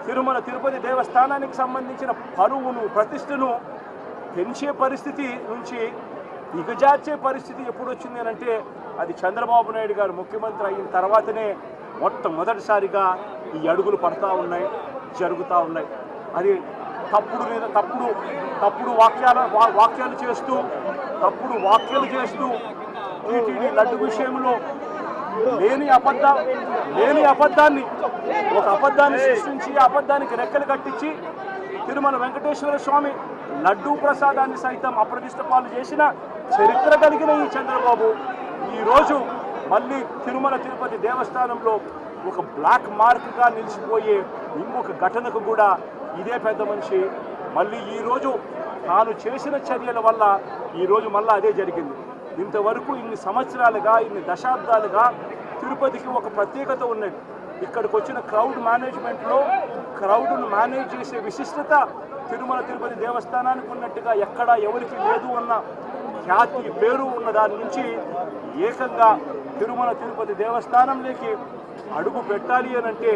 తిరుమల తిరుపతి దేవస్థానానికి సంబంధించిన పరువును ప్రతిష్టను పెంచే పరిస్థితి నుంచి దిగజార్చే పరిస్థితి ఎప్పుడు వచ్చింది అంటే అది చంద్రబాబు నాయుడు గారు ముఖ్యమంత్రి అయిన తర్వాతనే మొట్టమొదటిసారిగా ఈ అడుగులు పడతా ఉన్నాయి, జరుగుతూ ఉన్నాయి. అది తప్పుడు మీద తప్పుడు వాక్యాలు చేస్తూ టీటీడీ లడ్డు విషయంలో లేని అబద్ధాన్ని ఒక అబద్ధాన్ని సృష్టించి అబద్ధానికి రెక్కలు కట్టించి తిరుమల వెంకటేశ్వర స్వామి లడ్డూ ప్రసాదాన్ని సైతం అప్రతిష్ట పాలు చేసిన చరిత్ర కలిగిన ఈ చంద్రబాబు ఈరోజు మళ్ళీ తిరుమల తిరుపతి దేవస్థానంలో ఒక బ్లాక్ మార్క్గా నిలిచిపోయే ఇంకొక ఘటనకు కూడా ఇదే పెద్ద మనిషి మళ్ళీ ఈరోజు తాను చేసిన చర్యల వల్ల ఈరోజు మళ్ళీ అదే జరిగింది. ఇంతవరకు ఇన్ని సంవత్సరాలుగా ఇన్ని దశాబ్దాలుగా తిరుపతికి ఒక ప్రత్యేకత ఉన్నది. ఇక్కడికి వచ్చిన క్రౌడ్ మేనేజ్మెంట్లో క్రౌడ్ను మేనేజ్ చేసే విశిష్టత తిరుమల తిరుపతి దేవస్థానానికి ఉన్నట్టుగా ఎక్కడా ఎవరికి లేదు అన్న ఖ్యాతి పేరు ఉన్న దాని నుంచి ఏకంగా తిరుమల తిరుపతి దేవస్థానంలోకి అడుగు పెట్టాలి అని అంటే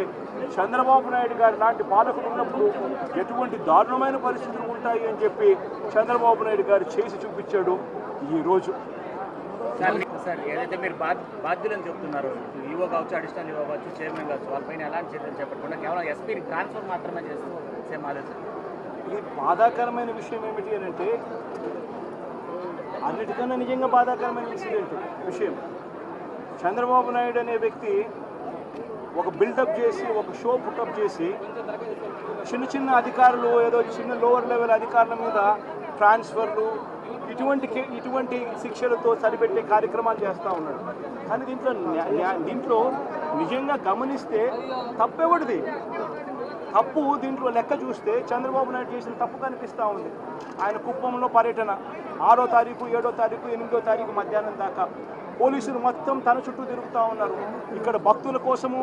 చంద్రబాబు నాయుడు గారు లాంటి పాలకులు ఉన్నప్పుడు ఎటువంటి దారుణమైన పరిస్థితులు ఉంటాయి అని చెప్పి చంద్రబాబు నాయుడు గారు చేసి చూపించాడు ఈరోజు. సార్ ఏదైతే మీరు బాధ్యులని చెప్తున్నారు, ఈవో కావచ్చు, అడిషనల్ ఈవో కావచ్చు, చైర్మన్ కావచ్చు, వాళ్ళపైన ఎలాంటి చర్యలు చేపట్టకుండా కేవలం ఎస్పీని ట్రాన్స్ఫర్ మాత్రమే చేస్తూ సేమ్ ఆలోచన. ఇది బాధాకరమైన విషయం ఏమిటి అని అంటే అన్నిటికన్నా నిజంగా బాధాకరమైన విషయం చంద్రబాబు నాయుడు అనే వ్యక్తి ఒక బిల్డప్ చేసి ఒక షో పుట్టప్ చేసి చిన్న అధికారులు ఏదో చిన్న లోవర్ లెవెల్ అధికారుల మీద ట్రాన్స్ఫర్లు ఇటువంటి శిక్షలతో సరిపెట్టే కార్యక్రమాలు చేస్తూ ఉన్నాడు. కానీ దీంట్లో నిజంగా గమనిస్తే తప్పెవడిది? తప్పు దీంట్లో లెక్క చూస్తే చంద్రబాబు నాయుడు చేసిన తప్పు కనిపిస్తూ ఉంది. ఆయన కుప్పంలో పర్యటన 6వ తారీఖు 7వ తారీఖు 8వ తారీఖు మధ్యాహ్నం దాకా పోలీసులు మొత్తం తన చుట్టూ తిరుగుతూ ఉన్నారు. ఇక్కడ భక్తుల కోసము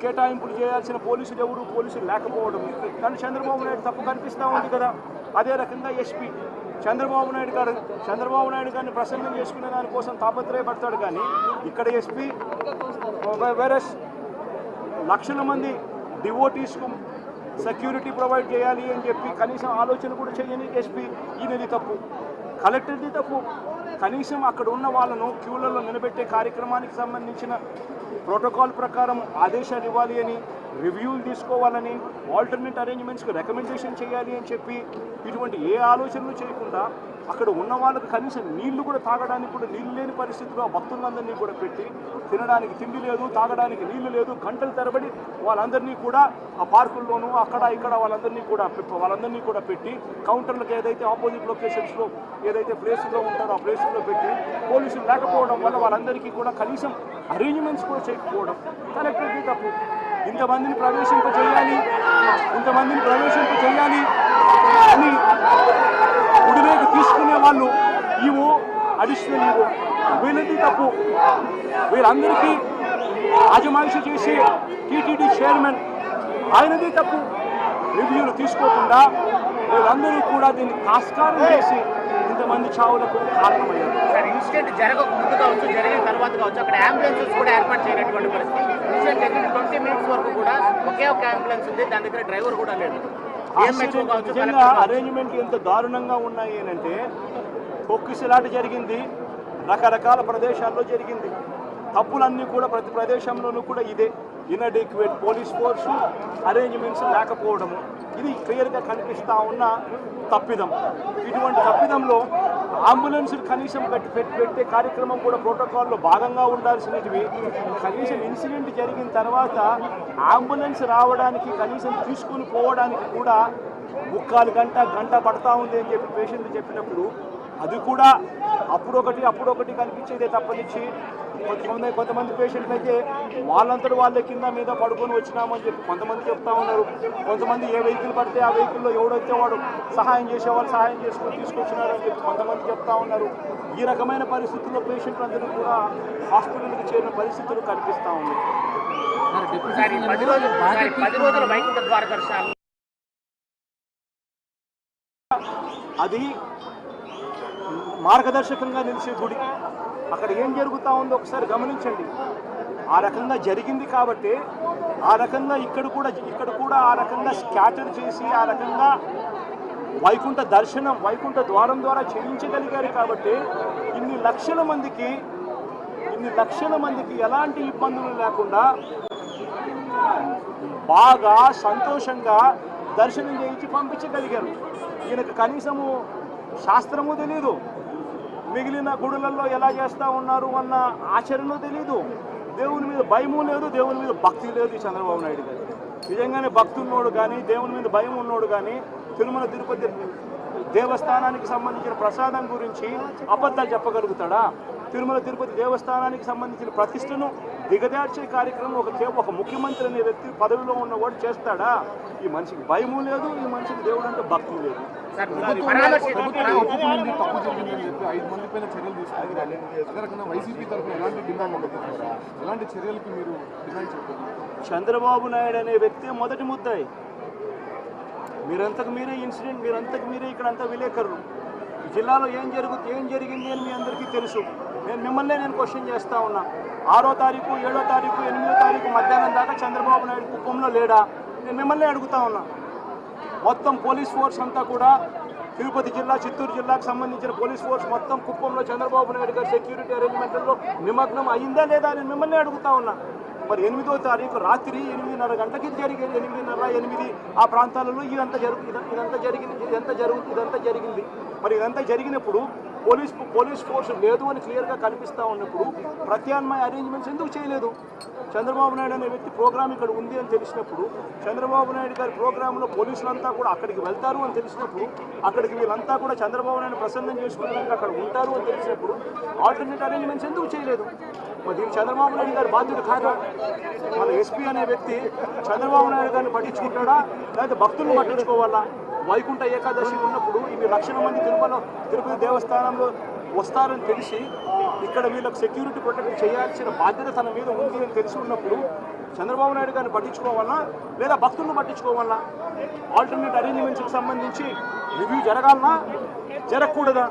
కేటాయింపులు చేయాల్సిన పోలీసులు లేకపోవడం కానీ చంద్రబాబు నాయుడు తప్పు కనిపిస్తూ ఉంది కదా. అదే రకంగా ఎస్పీ చంద్రబాబు నాయుడు గారిని ప్రసన్నం చేసుకునే దానికోసం తాపత్రయపడతాడు. కానీ ఇక్కడ ఎస్పీ వైరస్ లక్షల మంది డివోటీస్కు సెక్యూరిటీ ప్రొవైడ్ చేయాలి అని చెప్పి కనీసం ఆలోచన కూడా చేయని ఎస్పీ ఈయనది తప్పు, కలెక్టర్ది తప్పు. కనీసం అక్కడ ఉన్న వాళ్ళను క్యూలలో నిలబెట్టే కార్యక్రమానికి సంబంధించిన ప్రోటోకాల్ ప్రకారం ఆదేశాలు ఇవ్వాలి అని, రివ్యూలు తీసుకోవాలని, ఆల్టర్నేట్ అరేంజ్మెంట్స్కి రికమెండేషన్ చేయాలి అని చెప్పి ఇటువంటి ఏ ఆలోచనలు చేయకుండా అక్కడ ఉన్న వాళ్ళకి కనీసం నీళ్లు కూడా తాగడానికి కూడా నీళ్ళు లేని పరిస్థితిలో ఆ భక్తులందరినీ కూడా పెట్టి తినడానికి తిండి లేదు, తాగడానికి నీళ్లు లేదు, గంటల తరబడి వాళ్ళందరినీ కూడా ఆ పార్కుల్లోనూ అక్కడ ఇక్కడ వాళ్ళందరినీ కూడా పెట్టి కౌంటర్లకు ఏదైతే ఆపోజిట్ లొకేషన్స్లో ఏదైతే ప్లేసుల్లో ఉంటారో ఆ ప్లేసుల్లో పెట్టి పోలీసులు లేకపోవడం వల్ల వాళ్ళందరికీ కూడా కనీసం అరేంజ్మెంట్స్ కూడా చేయకపోవడం కలెక్టర్కి తప్పు. ఇంతమందిని ప్రవేశింప చేయాలి అని గుడిలోకి తీసుకునే వాళ్ళు ఈవో, అడిషనల్ ఈవో వీళ్ళది తప్పు. వీళ్ళందరికీ ఆజమాయిషి చేసే టీటీడీ చైర్మన్ ఆయనది తప్పు. రివ్యూలు తీసుకోకుండా వీళ్ళందరూ కూడా దీన్ని ఆస్కారం చేసి ఇంతమంది చావులకు కారణమయ్యారు. సార్ ఇన్సిడెంట్ జరగక ముందు కావచ్చు, జరిగిన తర్వాత కావచ్చు, అక్కడ అంబులెన్సెస్ కూడా ఏర్పాటు చేయనటువంటి పరిస్థితి. ఇన్సిడెంట్ జరిగిన 20 మినిట్స్ వరకు కూడా ఒకే ఒక అంబులెన్స్ ఉంది, దాని దగ్గర డ్రైవర్ కూడా లేదు. నిజంగా అరేంజ్మెంట్ ఎంత దారుణంగా ఉన్నాయి అంటే తొక్కిసలాట జరిగింది, రకరకాల ప్రదేశాల్లో జరిగింది. తప్పులన్నీ కూడా ప్రతి ప్రదేశంలోనూ కూడా ఇదే ఇన్అడెక్వేట్ పోలీస్ ఫోర్సు, అరేంజ్మెంట్స్ లేకపోవడము, ఇది క్లియర్గా కనిపిస్తూ ఉన్న తప్పిదం. ఇటువంటి తప్పిదంలో అంబులెన్సులు కనీసం పెట్టే కార్యక్రమం కూడా ప్రోటోకాల్లో భాగంగా ఉండాల్సినవి కనీసం ఇన్సిడెంట్ జరిగిన తర్వాత అంబులెన్స్ రావడానికి కనీసం తీసుకుని పోవడానికి కూడా 3/4 గంట పడతా ఉంది అని చెప్పి పేషెంట్ చెప్పినప్పుడు అది కూడా అప్పుడొకటి కనిపించేదే తప్పనిచ్చి కొంతమంది పేషెంట్లు అయితే వాళ్ళంతటి వాళ్ళ కింద మీద పడుకొని వచ్చినామని చెప్పి కొంతమంది చెప్తా ఉన్నారు. కొంతమంది ఏ వెహికల్ పడితే ఆ వెహికల్లో ఎవడైతే వాడు సహాయం చేసేవాళ్ళు సహాయం చేసుకొని తీసుకొచ్చినారని చెప్పి కొంతమంది చెప్తా ఉన్నారు. ఈ రకమైన పరిస్థితుల్లో పేషెంట్లు అందరూ కూడా హాస్పిటల్కి చేరిన పరిస్థితులు కనిపిస్తూ ఉన్నాయి. అది మార్గదర్శకంగా నిలిచే గుడి. అక్కడ ఏం జరుగుతూ ఉందో ఒకసారి గమనించండి. ఆ రకంగా జరిగింది కాబట్టి ఆ రకంగా ఇక్కడ కూడా ఆ రకంగా స్కాటర్ చేసి ఆ రకంగా వైకుంఠ దర్శనం వైకుంఠ ద్వారం ద్వారా చేయించగలిగారు కాబట్టి ఇన్ని లక్షల మందికి ఎలాంటి ఇబ్బందులు లేకుండా బాగా సంతోషంగా దర్శనం చేయించి పంపించగలిగారు. ఈయనకు కనీసము శాస్త్రము తెలీదు, మిగిలిన గుడులలో ఎలా చేస్తూ ఉన్నారు అన్న ఆచరణ తెలీదు, దేవుని మీద భయము లేదు, దేవుని మీద భక్తి లేదు ఈ చంద్రబాబు నాయుడు గారు. నిజంగానే భక్తి ఉన్నోడు కానీ దేవుని మీద భయం ఉన్నోడు కానీ తిరుమల తిరుపతి దేవస్థానానికి సంబంధించిన ప్రసాదం గురించి అబద్ధాలు చెప్పగలుగుతాడా? తిరుమల తిరుపతి దేవస్థానానికి సంబంధించిన ప్రతిష్టను దిగజార్చే కార్యక్రమం ఒక ముఖ్యమంత్రి అనే వ్యక్తి పదవిలో ఉన్నవాడు చేస్తాడా? ఈ మనిషికి భయము లేదు, ఈ మనిషికి దేవుడు అంటే భక్తి లేదు. తప్పు జరిగిందని చెప్పి 5 మంది పైన చర్యలు తీసుకుంటారు. అదే రకంగా వైసీపీ తరఫున ఎలాంటి డిమాండ్ ఉంటుంది, ఎలాంటి చర్యలకి మీరు డిమాండ్ చెప్పండి. చంద్రబాబు నాయుడు అనే వ్యక్తి మొదటి ముద్దాయి. మీరంతకు మీరే ఇక్కడంతా విలేకరులు. ఈ జిల్లాలో ఏం జరిగింది అని మీ అందరికీ తెలుసు. నేను క్వశ్చన్ చేస్తూ ఉన్నా. 6వ తారీఖు 7వ తారీఖు 8వ తారీఖు మధ్యాహ్నం దాకా చంద్రబాబు నాయుడు కుప్పంలో లేడా? నేను మిమ్మల్ని అడుగుతా ఉన్నా. మొత్తం పోలీస్ ఫోర్స్ అంతా కూడా తిరుపతి జిల్లా చిత్తూరు జిల్లాకు సంబంధించిన పోలీస్ ఫోర్స్ మొత్తం కుప్పంలో చంద్రబాబు నాయుడు గారి సెక్యూరిటీ అరేంజ్మెంట్లో నిమగ్నం అయిందా లేదా అని మిమ్మల్ని అడుగుతా ఉన్నా. మరి 8వ తారీఖు రాత్రి 8:30 గంటకి జరిగింది. 8:30, 8 ఆ ప్రాంతాలలో ఇదంతా జరిగింది. మరి ఇదంతా జరిగినప్పుడు పోలీస్ ఫోర్స్ లేదు అని క్లియర్గా కనిపిస్తూ ఉన్నప్పుడు ప్రత్యామ్నాయ అరేంజ్మెంట్స్ ఎందుకు చేయలేదు? చంద్రబాబు నాయుడు అనే వ్యక్తి ప్రోగ్రామ్ ఇక్కడ ఉంది అని తెలిసినప్పుడు, చంద్రబాబు నాయుడు గారి ప్రోగ్రాంలో పోలీసులంతా కూడా అక్కడికి వెళ్తారు అని తెలిసినప్పుడు, అక్కడికి వీళ్ళంతా కూడా చంద్రబాబు నాయుడు ప్రసన్నం చేసుకోవడానికి అక్కడ ఉంటారు అని తెలిసినప్పుడు ఆల్టర్నేట్ అరేంజ్మెంట్స్ ఎందుకు చేయలేదు? మరి దీనికి చంద్రబాబు నాయుడు గారి బాధ్యత కాదా? మన ఎస్పీ అనే వ్యక్తి చంద్రబాబు నాయుడు గారిని పట్టించుకుంటాడా, లేకపోతే భక్తులను పట్టించుకోవాలా? వైకుంఠ ఏకాదశి ఉన్నప్పుడు ఇవి లక్షల మంది తిరుపతి దేవస్థానంలో వస్తారని తెలిసి ఇక్కడ వీళ్ళకి సెక్యూరిటీ ప్రొటెక్ట్ చేయాల్సిన బాధ్యత తన మీద ఉంది అని తెలిసి ఉన్నప్పుడు చంద్రబాబు నాయుడు గారిని పట్టించుకోవాలా లేదా భక్తులను పట్టించుకోవాలా? ఆల్టర్నేట్ అరేంజ్మెంట్స్కి సంబంధించి రివ్యూ జరగాలనా జరగకూడదా?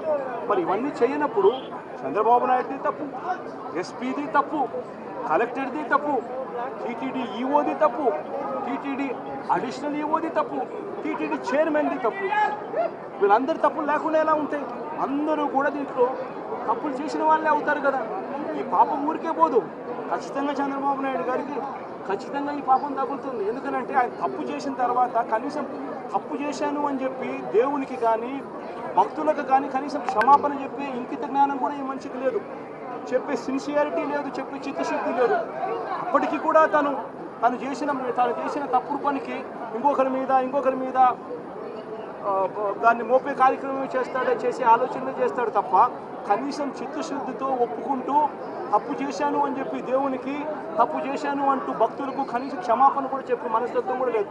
మరి ఇవన్నీ చేయనప్పుడు చంద్రబాబు నాయుడుది తప్పు, ఎస్పీది తప్పు, కలెక్టర్ది తప్పు, టీటీడీ ఈఓది తప్పు, టీటీడీ అడిషనల్ ఈఓది తప్పు, టీటీడీ చైర్మన్ది తప్పు. వీళ్ళందరి తప్పులు లేకుండా ఎలా ఉంటాయి? అందరూ కూడా దీంట్లో తప్పులు చేసిన వాళ్ళే అవుతారు కదా. ఈ పాపం ఊరికే పోదు. ఖచ్చితంగా చంద్రబాబు నాయుడు గారికి ఖచ్చితంగా ఈ పాపం తగులుతుంది. ఎందుకనంటే ఆయన తప్పు చేసిన తర్వాత కనీసం తప్పు చేశాను అని చెప్పి దేవునికి కానీ భక్తులకు కానీ కనీసం క్షమాపణ చెప్పే ఇంకిత జ్ఞానం కూడా ఈ మనిషికి లేదు, చెప్పే సిన్సియారిటీ లేదు, చెప్పే చిత్తశుద్ధి లేదు. అప్పటికీ కూడా తను చేసిన తప్పుడు పనికి ఇంకొకరి మీద దాన్ని మోపే కార్యక్రమం చేసే ఆలోచనలు చేస్తాడు తప్ప కనీసం చిత్తశుద్ధితో ఒప్పుకుంటూ తప్పు చేశాను అని చెప్పి దేవునికి తప్పు చేశాను అంటూ భక్తులకు కనీసం క్షమాపణ కూడా చెప్పే మనస్తత్వం కూడా లేదు.